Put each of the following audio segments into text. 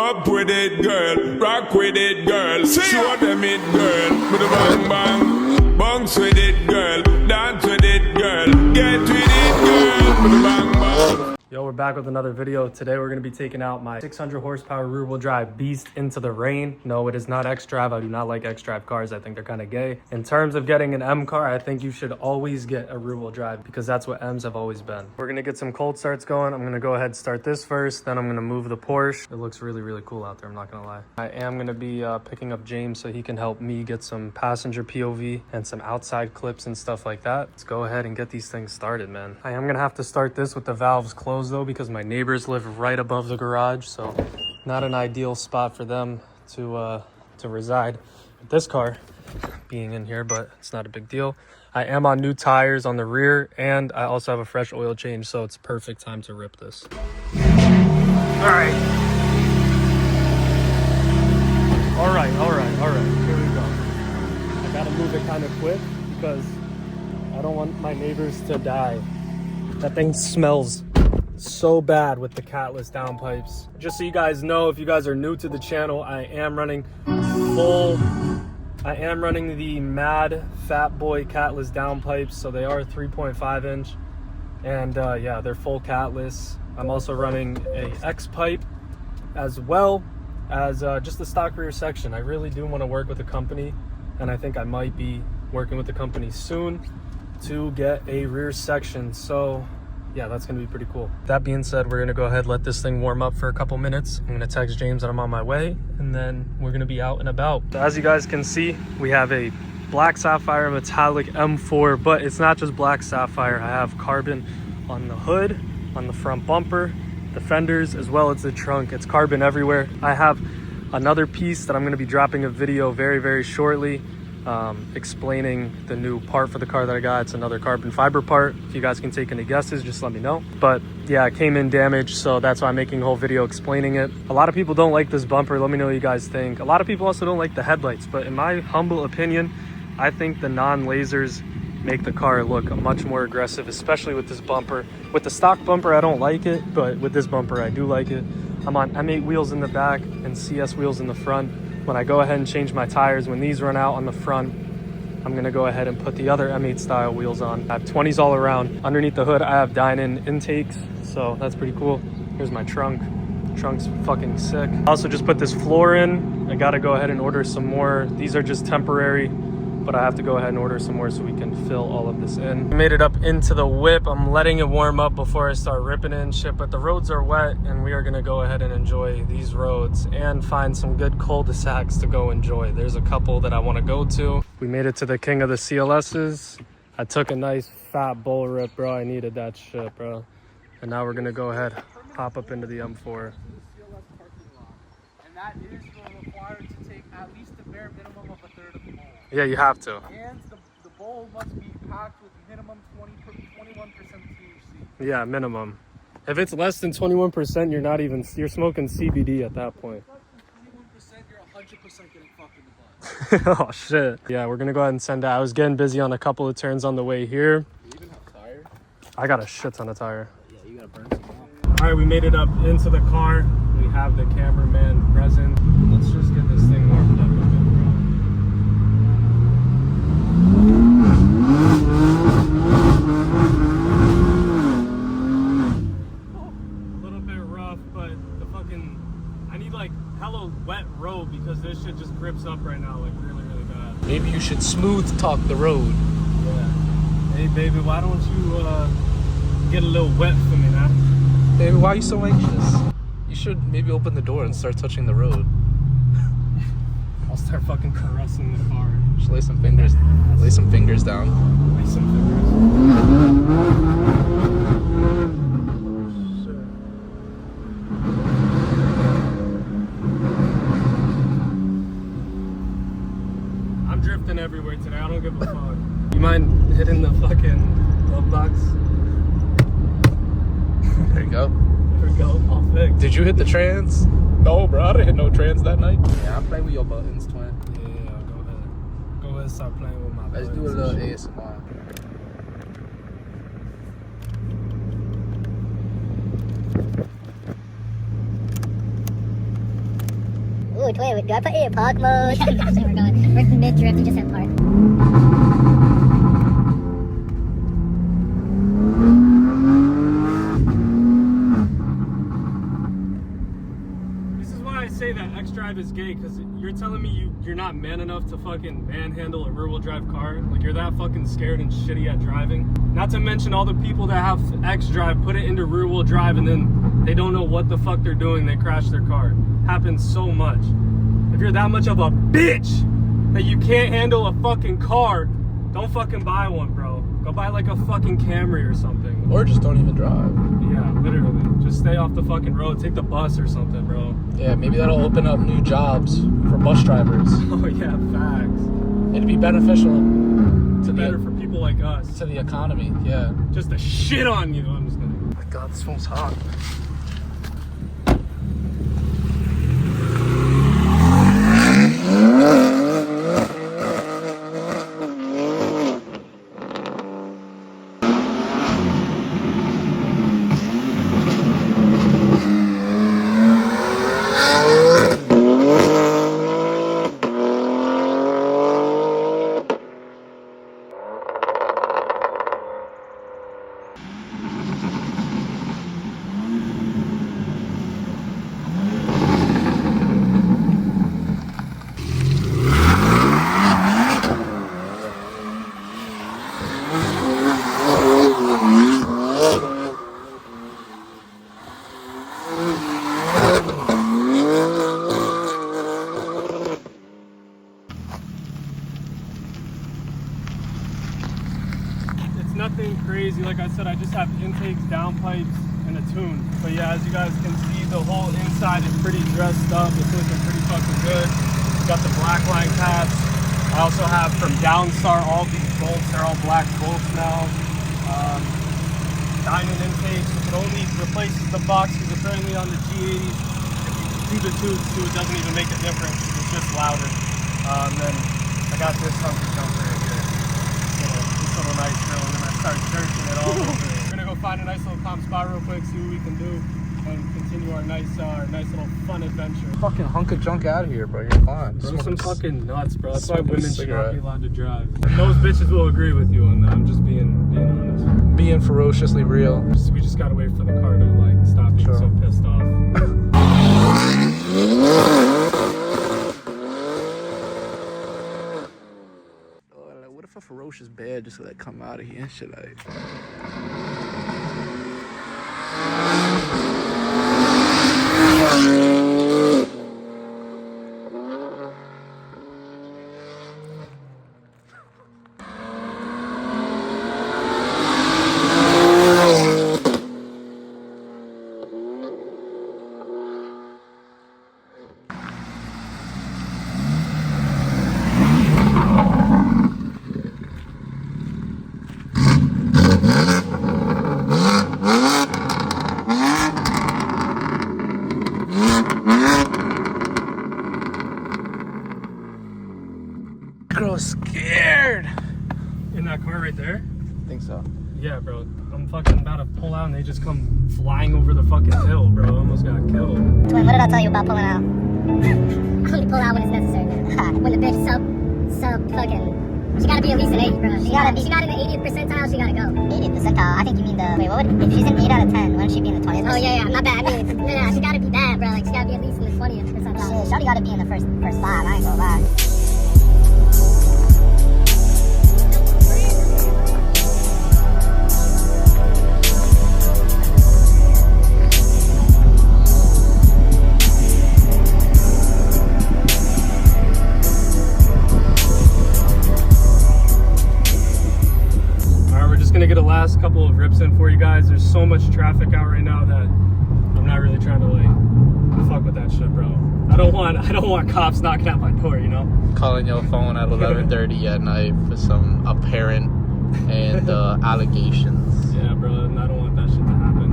Up with it, girl. Rock with it, girl. Show them it, girl. With a bang bang. Bounce with it, girl. Dance with it, girl. Get with it, girl. With a bang bang. Yo, we're back with another video. Today we're going to be taking out my 600 horsepower rear wheel drive beast into the rain. No, it is not X-Drive. I do not like X-Drive cars. I think they're kind of gay. In terms of getting an M car, I think you should always get a rear wheel drive because that's what M's have always been. We're going to get some cold starts going. I'm going to go ahead and start this first. Then I'm going to move the Porsche. It looks really, really cool out there. I'm not going to lie. I am going to be picking up James so he can help me get some passenger POV and some outside clips and stuff like that. Let's go ahead and get these things started, man. I am going to have to start this with the valves closed though because my neighbors live right above the garage, so not an ideal spot for them to reside with this car being in here, but it's not a big deal. I am on new tires on the rear and I also have a fresh oil change, so it's perfect time to rip this. All right, here we go. I gotta move it kind of quick because I don't want my neighbors to die. That thing smells so bad with the catless downpipes. Just so you guys know, if you guys are new to the channel, I am running the Mad Fat Boy catless downpipes, so they are 3.5 inch, and yeah, they're full catless. I'm also running a X pipe as well as just the stock rear section. I really do want to work with a company, and I think I might be working with the company soon to get a rear section, so yeah, that's gonna be pretty cool. That being said, we're gonna go ahead and let this thing warm up for a couple minutes. I'm gonna text James that I'm on my way, and then we're gonna be out and about. So as you guys can see, we have a black sapphire metallic M4, but it's not just black sapphire. I have carbon on the hood, on the front bumper, the fenders, as well as the trunk. It's carbon everywhere. I have another piece that I'm gonna be dropping a video very, very shortly, explaining the new part for the car that I got. It's another carbon fiber part. If you guys can take any guesses, just let me know. But yeah, it came in damaged, so that's why I'm making a whole video explaining it. A lot of people don't like this bumper. Let me know what you guys think. A lot of people also don't like the headlights, but in my humble opinion, I think the non-lasers make the car look much more aggressive, especially with this bumper. With the stock bumper, I don't like it, but with this bumper, I do like it. I'm on M8 wheels in the back and CS wheels in the front. When I go ahead and change my tires, when these run out on the front, I'm gonna go ahead and put the other M8 style wheels on. I have 20s all around. Underneath the hood, I have Dynon intakes, so that's pretty cool. Here's my trunk. The trunk's fucking sick. I also just put this floor in. I gotta go ahead and order some more. These are just temporary, but I have to go ahead and order some more so we can fill all of this in. I made it up into the whip. I'm letting it warm up before I start ripping it and shit, but the roads are wet and we are gonna go ahead and enjoy these roads and find some good cul-de-sacs to go enjoy. There's a couple that I wanna go to. We made it to the king of the CLS's. I took a nice fat bull rip, bro. I needed that shit, bro. And now we're gonna go ahead, hop up into the M4. And that is required to take at least the bare minimum of a third of the bowl. Yeah, you have to. And the bowl must be packed with minimum 21% THC. Yeah, minimum. If it's less than 21%, you're smoking CBD at that point. Less than 21%, you're 100% getting fucked in the butt. Oh shit. Yeah, we're gonna go ahead and send out. I was getting busy on a couple of turns on the way here. You even have tire? I got a shit ton of tire. Yeah, you gotta burn some off. All right, we made it up into the car. We have the cameraman present. Let's just get this thing warmed up a bit, a little bit rough, but I need like hella wet road because this shit just grips up right now like really, really bad. Maybe you should smooth talk the road. Yeah. Hey baby, why don't you get a little wet for me, man? Baby, why are you so anxious? You should maybe open the door and start touching the road. I'll start fucking caressing the car. Just lay some fingers down. Lay some fingers. I'm drifting everywhere today. I don't give a fuck. You mind hitting the fucking glove box? There you go. There we go. All fixed. Did you hit the trans? No, bro. I didn't hit no trans that night. Yeah, I'm playing with your buttons, twin. Yeah, go ahead. Go ahead and start playing with my buttons. Let's do a little ASMR. which way? Do I put it in park mode? Actually, we're mid-drift, we just hit park. This is why I say that X-Drive is gay, because you're telling me you're not man enough to fucking manhandle a rear-wheel drive car? Like, you're that fucking scared and shitty at driving? Not to mention all the people that have X-Drive, put it into rear-wheel drive, and then they don't know what the fuck they're doing, they crash their car. Happens so much. If you're that much of a bitch that you can't handle a fucking car, don't fucking buy one, bro. Go buy like a fucking Camry or something. Or just don't even drive. Yeah, literally. Just stay off the fucking road. Take the bus or something, bro. Yeah, maybe that'll open up new jobs for bus drivers. Oh yeah, facts. It'd be beneficial It's better for people like us. to the economy. Yeah. Just to shit on you. I'm just kidding. Oh my God, this phone's hot. Nothing crazy. Like I said, I just have intakes, downpipes, and a tune. But yeah, as you guys can see, the whole inside is pretty dressed up. It's looking pretty fucking good. Got the black line caps. I also have from Downstar all these bolts. They're all black bolts now. Diamond intakes, which it only replaces the box because apparently on the G80s, if you do the tubes too, it doesn't even make a difference. It's just louder. Then I got this hunky jumper right here. This little nice drill, and then I start jerking it all over. We're gonna go find a nice little calm spot real quick, see what we can do, and continue our nice little fun adventure. Fucking hunk of junk out of here, bro. You're fine. Bro, some fucking nuts, bro. That's why smoking a women should not cigarette. be allowed to drive. Those bitches will agree with you on that. I'm just being honest. Being ferociously real. We just gotta wait for the car to like stop being Sure. so pissed off. What if a ferocious bear just like come out of here and shit like? Girl's scared. In that car right there? I think so. Yeah, bro. I'm fucking about to pull out and they just come flying over the fucking hill, bro. I almost got killed. Twin, what did I tell you about pulling out? Only pull out when it's necessary. When the bitch sub fucking, she gotta be at least an 8, bro. She got in the 80th percentile, she gotta go. 80th percentile? I think you mean the, wait, what would, if she's an 8 out of 10, wouldn't she be in the 20th? Oh yeah, my bad. I mean, no, she gotta be bad, bro. Like, she gotta be at least in the 20th percentile. Shit, shawty gotta be in the first 5, I ain't gonna lie. Gonna get a last couple of rips in for you guys. There's so much traffic out right now that I'm not really trying to like fuck with that shit, bro. I don't want cops knocking at my door, you know? Calling your phone at 11:30 at night for some apparent and allegations. Yeah, bro, and I don't want that shit to happen.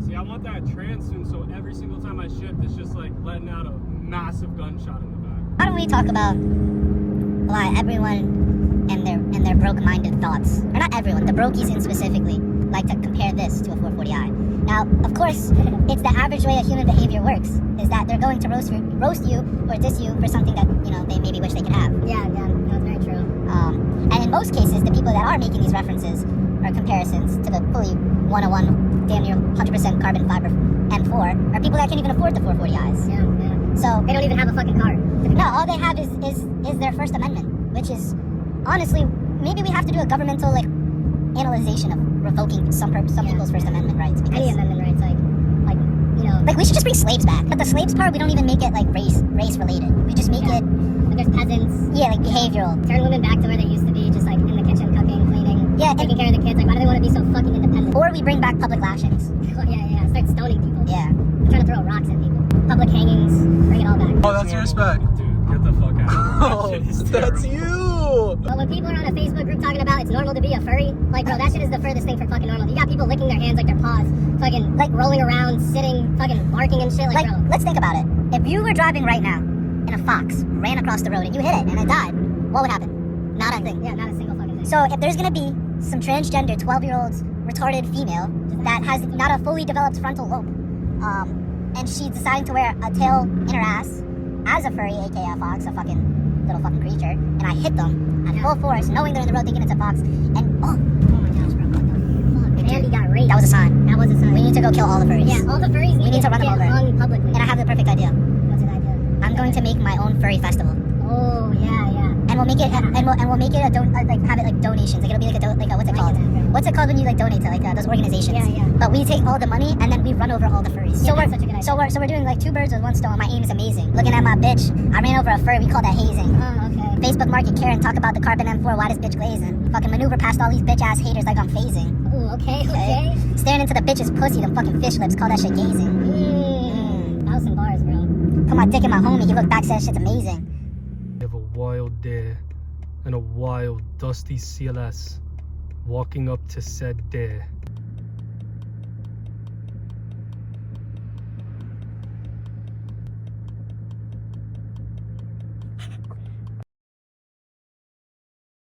See, I want that trans soon, so every single time I shift, it's just like letting out a massive gunshot in the back. Why don't we talk about why everyone and their broke-minded thoughts, or not everyone, the brokies in specifically, like to compare this to a 440i. Now, of course, it's the average way a human behavior works, is that they're going to roast you or diss you for something that, you know, they maybe wish they could have. Yeah, that's very true. And in most cases, the people that are making these references or comparisons to the fully 101, damn near 100% carbon fiber M4 are people that can't even afford the 440i's. Yeah. So they don't even have a fucking car. No, all they have is their First Amendment, which is honestly, maybe we have to do a governmental like analyzation of revoking some people's First Amendment rights. Any amendment rights, like you know, like we should just bring slaves back. But the slaves part, we don't even make it like race related. We just make it like there's peasants. Yeah, like behavioral. Turn women back to where they used to be, just like in the kitchen, cooking, cleaning, taking care of the kids. Like, why do they want to be so fucking independent? Or we bring back public lashings. Yeah. Start stoning people. Yeah. I'm trying to throw rocks at people. Public hangings. Bring it all back. Oh, that's your respect. Dude, get the fuck out. Oh, that's you. But when people are on a Facebook group talking about it's normal to be a furry, like, bro, that shit is the furthest thing from fucking normal. You got people licking their hands like their paws, fucking, like, rolling around, sitting, fucking barking and shit. Like, bro, let's think about it. If you were driving right now, and a fox ran across the road and you hit it and it died, what would happen? Not a thing. Yeah, not a single fucking thing. So if there's gonna be some transgender 12-year-old retarded female that has not a fully developed frontal lobe, and she's deciding to wear a tail in her ass as a furry, aka a fox, a fucking little fucking creature, and I hit them at full force, knowing they're in the road thinking it's a fox, and oh my gosh, bro, what the fuck? Andy got raped. That was a sign. That was a sign. We need to go kill all the furries. Yeah, all the furries. We need to run them over. Hung publicly. And I have the perfect idea. What's the idea? I'm going to make my own furry festival. Oh yeah. And we'll make it, and we'll make it have it like donations. Like it'll be like a what's it called? What's it called when you like donate to like those organizations? Yeah. But we take all the money and then we run over all the furries. So we're such a good idea. So we're doing like 2 birds with 1 stone. My aim is amazing. Looking at my bitch, I ran over a furry. We call that hazing. Oh, okay. Facebook Market Karen talk about the carbon M4. Why this bitch glazing? Fucking maneuver past all these bitch ass haters like I'm phasing. Ooh, okay. Staring into the bitch's pussy, them fucking fish lips. Call that shit gazing. House and bars, bro. Put my dick in my homie. He looked back, said shit's amazing. We have a wild day and a wild dusty CLS walking up to said day.